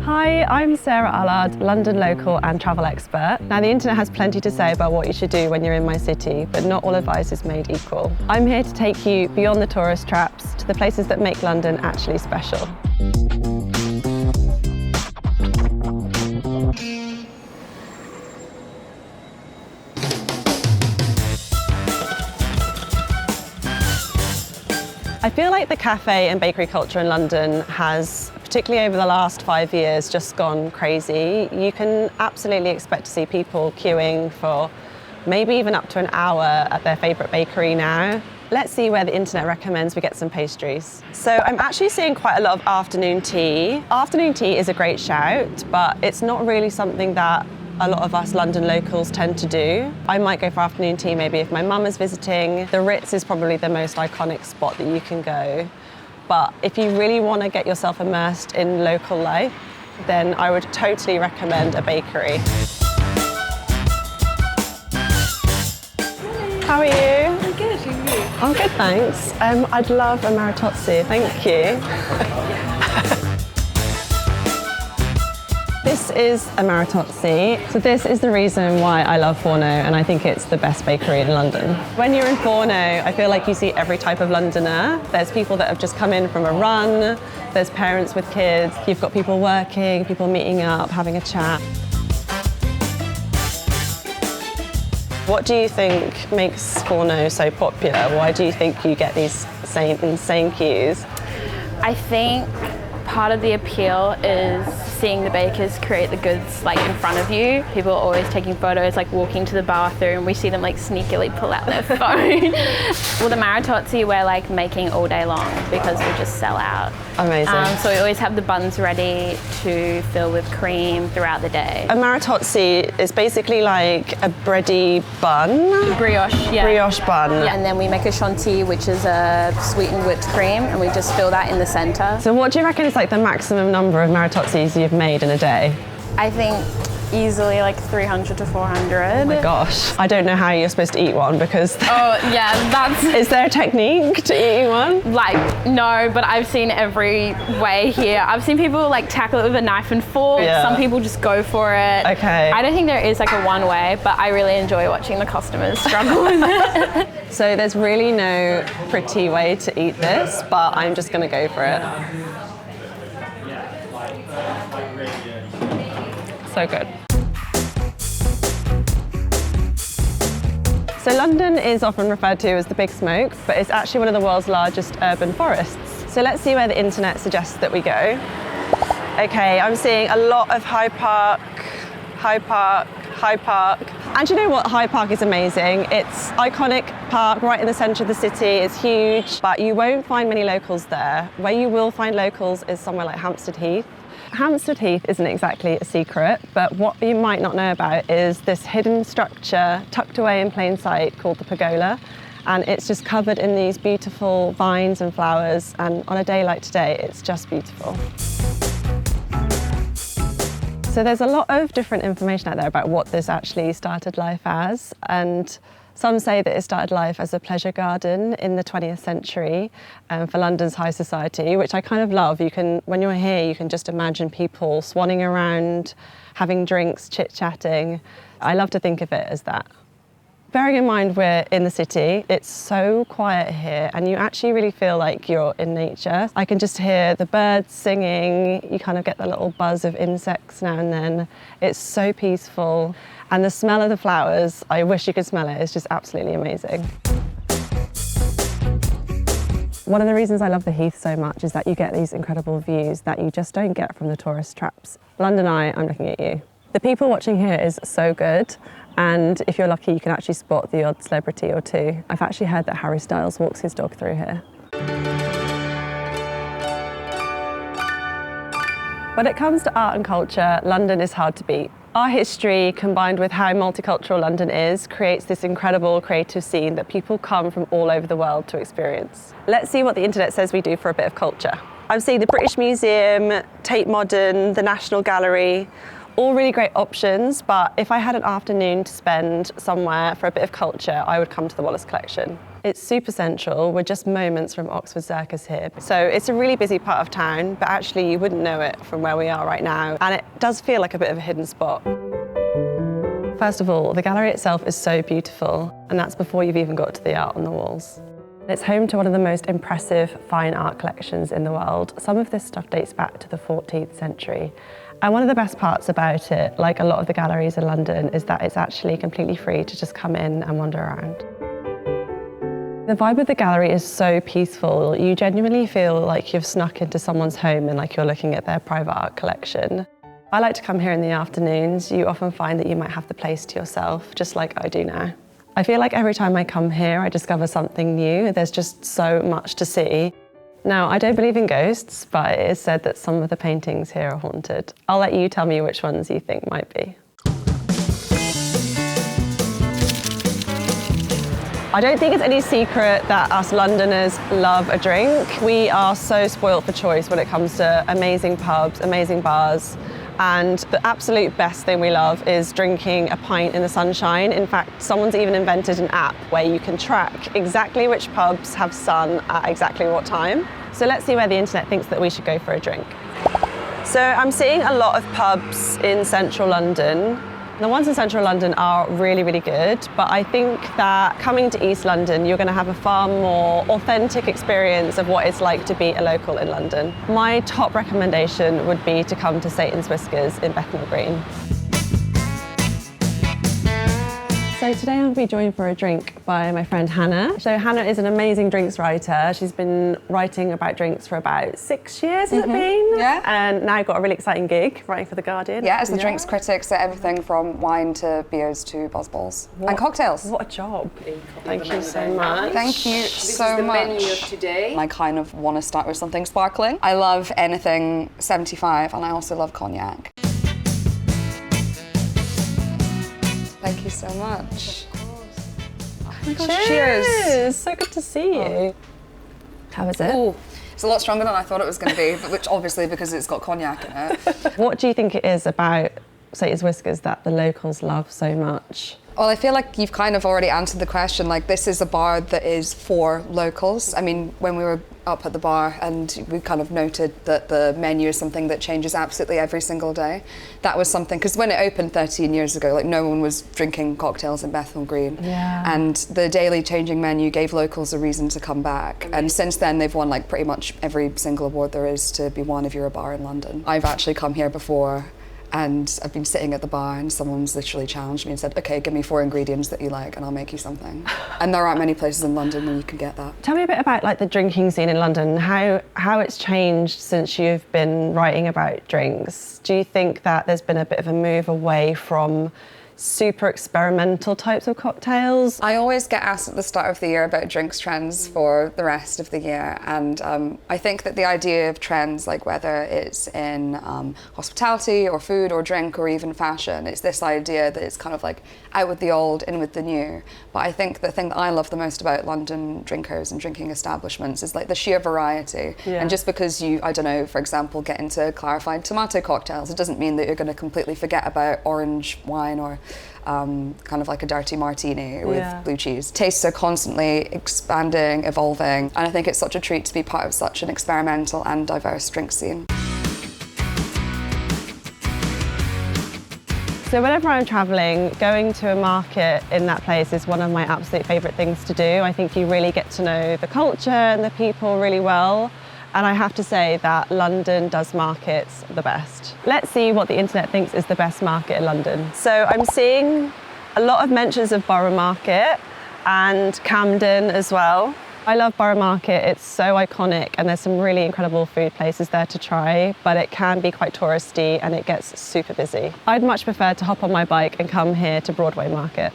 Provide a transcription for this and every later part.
Hi, I'm Sarah Allard, London local and travel expert. Now, the internet has plenty to say about what you should do when you're in my city, but not all advice is made equal. I'm here to take you beyond the tourist traps to the places that make London actually special. I feel like the cafe and bakery culture in London has, particularly over the last 5 years, just gone crazy. You can absolutely expect to see people queuing for maybe even up to an hour at their favourite bakery now. Let's see where the internet recommends we get some pastries. So I'm actually seeing quite a lot of afternoon tea. Afternoon tea is a great shout, but it's not really something that a lot of us London locals tend to do. I might go for afternoon tea maybe if my mum is visiting. The Ritz is probably the most iconic spot that you can go. But if you really want to get yourself immersed in local life, then I would totally recommend a bakery. How are you? I'm good, how are you? I'm good, thanks. I'd love a maritozzi, thank you. This is a maritozzi. So this is the reason why I love Forno, and I think it's the best bakery in London. When you're in Forno, I feel like you see every type of Londoner. There's people that have just come in from a run, there's parents with kids, you've got people working, people meeting up, having a chat. What do you think makes Forno so popular? Why do you think you get these insane queues? I think part of the appeal is seeing the bakers create the goods like in front of you. People are always taking photos, like walking to the bathroom. We see them like sneakily pull out their phone. Well, the maritozzi we're like making all day long because we just sell out. Amazing. So we always have the buns ready to fill with cream throughout the day. A maritozzi is basically like a bready bun. Brioche, yeah. Brioche bun. Yeah, and then we make a chantilly, which is a sweetened whipped cream, and we just fill that in the center. So what do you reckon is like the maximum number of maritozzis you've made in a day? I think easily like 300 to 400. Oh my gosh. I don't know how you're supposed to eat one because... Oh yeah, that's... Is there a technique to eating one? Like, no, but I've seen every way here. I've seen people like tackle it with a knife and fork. Yeah. Some people just go for it. Okay. I don't think there is like a one way, but I really enjoy watching the customers struggle with it. So there's really no pretty way to eat this, but I'm just gonna go for it. So good. So London is often referred to as the Big Smoke, but it's actually one of the world's largest urban forests. So let's see where the internet suggests that we go. Okay, I'm seeing a lot of Hyde Park, Hyde Park, Hyde Park. And you know what? Hyde Park is amazing. It's iconic park right in the centre of the city. It's huge, but you won't find many locals there. Where you will find locals is somewhere like Hampstead Heath. Hampstead Heath isn't exactly a secret, but what you might not know about is this hidden structure tucked away in plain sight called the pergola. And it's just covered in these beautiful vines and flowers. And on a day like today, it's just beautiful. So there's a lot of different information out there about what this actually started life as. And some say that it started life as a pleasure garden in the 20th century for London's high society, which I kind of love. When you're here, you can just imagine people swanning around, having drinks, chit-chatting. I love to think of it as that. Bearing in mind we're in the city, it's so quiet here and you actually really feel like you're in nature. I can just hear the birds singing, you kind of get the little buzz of insects now and then. It's so peaceful. And the smell of the flowers, I wish you could smell it, it's just absolutely amazing. One of the reasons I love the Heath so much is that you get these incredible views that you just don't get from the tourist traps. London Eye, I'm looking at you. The people watching here is so good. And if you're lucky, you can actually spot the odd celebrity or two. I've actually heard that Harry Styles walks his dog through here. When it comes to art and culture, London is hard to beat. Our history, combined with how multicultural London is, creates this incredible creative scene that people come from all over the world to experience. Let's see what the internet says we do for a bit of culture. I'm seeing the British Museum, Tate Modern, the National Gallery, all really great options, but if I had an afternoon to spend somewhere for a bit of culture, I would come to the Wallace Collection. It's super central. We're just moments from Oxford Circus here. So it's a really busy part of town, but actually you wouldn't know it from where we are right now. And it does feel like a bit of a hidden spot. First of all, the gallery itself is so beautiful, and that's before you've even got to the art on the walls. It's home to one of the most impressive fine art collections in the world. Some of this stuff dates back to the 14th century. And one of the best parts about it, like a lot of the galleries in London, is that it's actually completely free to just come in and wander around. The vibe of the gallery is so peaceful. You genuinely feel like you've snuck into someone's home and like you're looking at their private art collection. I like to come here in the afternoons. You often find that you might have the place to yourself, just like I do now. I feel like every time I come here, I discover something new. There's just so much to see. Now, I don't believe in ghosts, but it is said that some of the paintings here are haunted. I'll let you tell me which ones you think might be. I don't think it's any secret that us Londoners love a drink. We are so spoilt for choice when it comes to amazing pubs, amazing bars. And the absolute best thing we love is drinking a pint in the sunshine. In fact, someone's even invented an app where you can track exactly which pubs have sun at exactly what time. So let's see where the internet thinks that we should go for a drink. So I'm seeing a lot of pubs in central London. The ones in central London are really, really good, but I think that coming to East London, you're going to have a far more authentic experience of what it's like to be a local in London. My top recommendation would be to come to Satan's Whiskers in Bethnal Green. So today I'm going to be joined for a drink by my friend Hannah. So Hannah is an amazing drinks writer. She's been writing about drinks for about 6 years, has it been? Yeah. And now got a really exciting gig, writing for The Guardian. Yeah, as the drinks critic, so everything from wine to beers to buzzballs and cocktails. What a job. Thank you so much. Thank you so the much. menu of today. I kind of want to start with something sparkling. I love anything 75 and I also love cognac. Thank you so much. Oh my gosh, cheers. So good to see you. How is it? Ooh, it's a lot stronger than I thought it was going to be, which obviously because it's got cognac in it. What do you think it is about Satan's Whiskers that the locals love so much? Well, I feel like you've kind of already answered the question. Like, this is a bar that is for locals. I mean, when we were up at the bar and we kind of noted that the menu is something that changes absolutely every single day. That was something, because when it opened 13 years ago, like no one was drinking cocktails in Bethnal Green. Yeah. And the daily changing menu gave locals a reason to come back. And since then, they've won like pretty much every single award there is to be won if you're a bar in London. I've actually come here before and I've been sitting at the bar and someone's literally challenged me and said, okay, give me 4 ingredients that you like and I'll make you something. And there aren't many places in London where you can get that. Tell me a bit about like the drinking scene in London, how it's changed since you've been writing about drinks. Do you think that there's been a bit of a move away from super experimental types of cocktails? I always get asked at the start of the year about drinks trends for the rest of the year, and I think that the idea of trends, like whether it's in hospitality or food or drink or even fashion, it's this idea that it's kind of like out with the old, in with the new. But I think the thing that I love the most about London drinkers and drinking establishments is like the sheer variety. Yeah. And just because you, I don't know, for example, get into clarified tomato cocktails, it doesn't mean that you're going to completely forget about orange wine or kind of like a dirty martini with blue cheese. Tastes are constantly expanding, evolving, and I think it's such a treat to be part of such an experimental and diverse drink scene. So whenever I'm travelling, going to a market in that place is one of my absolute favourite things to do. I think you really get to know the culture and the people really well. And I have to say that London does markets the best. Let's see what the internet thinks is the best market in London. So I'm seeing a lot of mentions of Borough Market and Camden as well. I love Borough Market, it's so iconic and there's some really incredible food places there to try, but it can be quite touristy and it gets super busy. I'd much prefer to hop on my bike and come here to Broadway Market.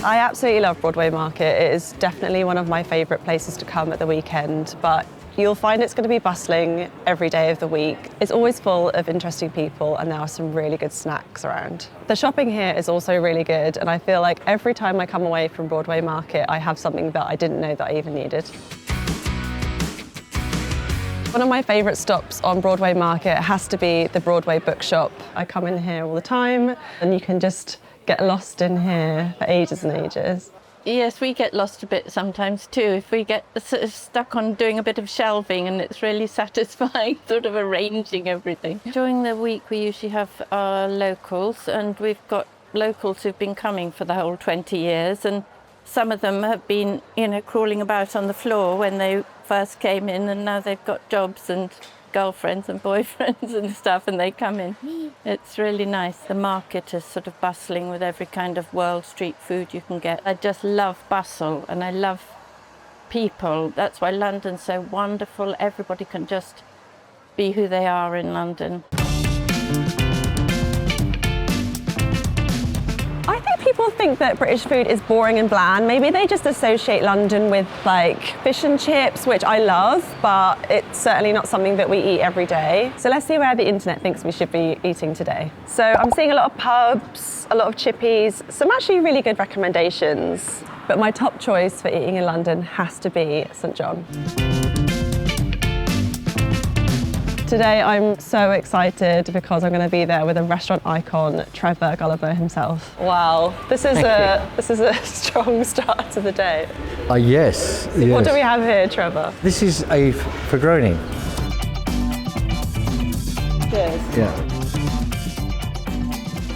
I absolutely love Broadway Market. It is definitely one of my favourite places to come at the weekend, but you'll find it's going to be bustling every day of the week. It's always full of interesting people and there are some really good snacks around. The shopping here is also really good and I feel like every time I come away from Broadway Market, I have something that I didn't know that I even needed. One of my favourite stops on Broadway Market has to be the Broadway Bookshop. I come in here all the time and you can just get lost in here for ages and ages. Yes, we get lost a bit sometimes too. If we get sort of stuck on doing a bit of shelving, and it's really satisfying, sort of arranging everything. During the week, we usually have our locals, and we've got locals who've been coming for the whole 20 years, and some of them have been, crawling about on the floor when they first came in, and now they've got jobs and girlfriends and boyfriends and stuff, and they come in. It's really nice. The market is sort of bustling with every kind of world street food you can get. I just love bustle, and I love people. That's why London's so wonderful. Everybody can just be who they are in London. I think people think that British food is boring and bland. Maybe they just associate London with like fish and chips, which I love, but it's certainly not something that we eat every day. So let's see where the internet thinks we should be eating today. So I'm seeing a lot of pubs, a lot of chippies, some actually really good recommendations. But my top choice for eating in London has to be St John. Today I'm so excited because I'm going to be there with a restaurant icon, Trevor Gulliver himself. Wow, this is a strong start to the day. Yes. What do we have here, Trevor? This is a Negroni. Cheers. Yeah.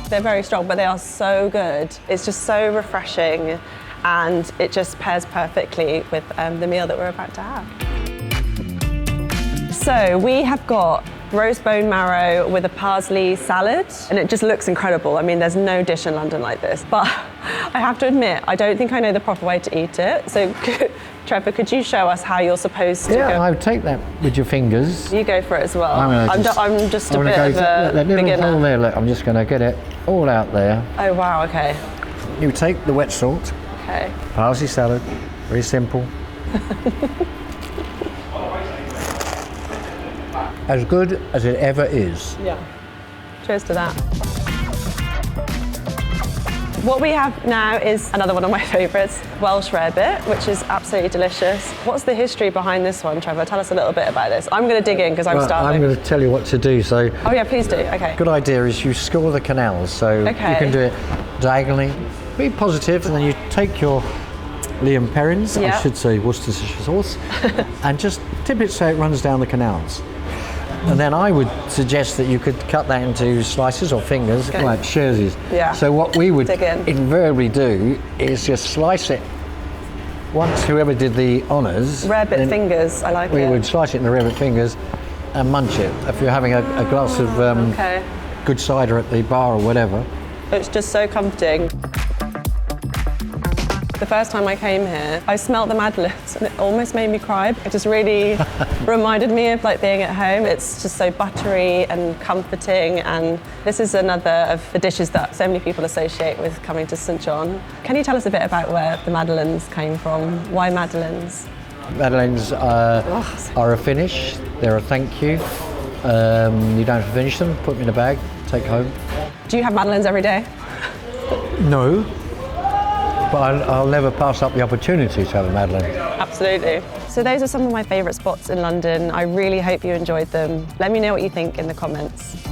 They're very strong, but they are so good. It's just so refreshing, and it just pairs perfectly with the meal that we're about to have. So we have got roast bone marrow with a parsley salad, and it just looks incredible. I mean, there's no dish in London like this, but I have to admit, I don't think I know the proper way to eat it. So Trevor, could you show us how you're supposed to go? Yeah, I would take that with your fingers. You go for it as well. I'm just a bit go of a that little beginner. hole there, look, I'm just going to get it all out there. Oh wow, okay. You take the wet salt, Okay. parsley salad, very simple. As good as it ever is. Yeah. Cheers to that. What we have now is another one of my favourites, Welsh rarebit, which is absolutely delicious. What's the history behind this one, Trevor? Tell us a little bit about this. I'm going to dig in because I'm starving. I'm going to tell you what to do. So, oh yeah, please do. Okay. good idea is you score the canals. So you can do it diagonally. Be positive, and then you take your Liam Perrins, I should say Worcestershire sauce, and just tip it so it runs down the canals. And then I would suggest that you could cut that into slices or fingers, like Sherzies. Yeah. So what we would Dig in. invariably do is just slice it. Once whoever did the honours, Rarebit fingers, I like it. we would slice it in the rarebit fingers and munch it. If you're having a glass of good cider at the bar or whatever. It's just so comforting. The first time I came here, I smelt the madeleines and it almost made me cry. It just really reminded me of like being at home. It's just so buttery and comforting, and this is another of the dishes that so many people associate with coming to St John. Can you tell us a bit about where the madeleines came from? Why madeleines? Madeleines are a finish. They're a thank you. You don't have to finish them, put them in a bag, take home. Do you have madeleines every day? No. But I'll never pass up the opportunity to have a madeleine. Absolutely. So those are some of my favourite spots in London. I really hope you enjoyed them. Let me know what you think in the comments.